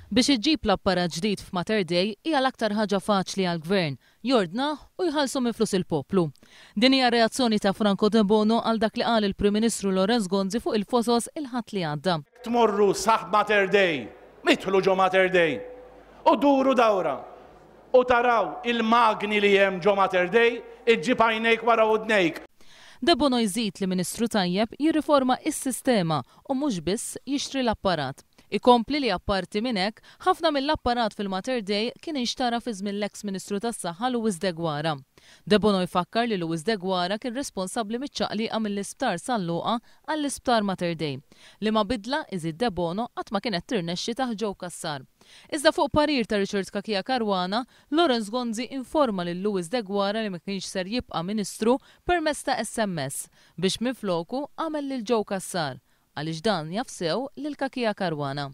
Biex iġġib l-apparat ġdid f'Mater Dei hija l-aktar ħaġa faċli għall-Gvern jordna u jħallsu minn flus il-poplu. Din hija reazzjoni ta' Franco De Bono għal dak li qal il-Prim Ministru Lorenz Gonzi fuq il-fosos il-ħadd li għadda. Tmorru saħ Mater Dei, mitħlu ġo Mater Dei, u duru dawra, u taraw il-magni li hemm ġo Mater Dei, iġġib għajnejk wara udnejk. De Bono jżid li Ministru tajjeb jirriforma is-sistema u mhux biss jixtri l-apparat. Ikompli li apparti minn hekk, ħafna mill-apparat fil-Mater Dei kien inxtara fi żmien l-eks Ministru tas-Saħħa Luis De Guara. De Bono jfakkar li Luis De Guara kien responsabbli miċ-ċaqliqa mill-isptar San-Luqa għall-isptar Mater Dei. Li ma bidla iżid De Bono qatt ma kienet tirnexxi taħ ġew Kassar. Iżda fuq parir ta' Richard Kakija Karwana, Lorenz Gonzi informa lil Luis De Guara li ma kienx ser jibqa' Ministru permezz ta' SMS biex minfloku għamel lil ġew Kassar. Għaliex dan jafsew lil Kakija Karwana.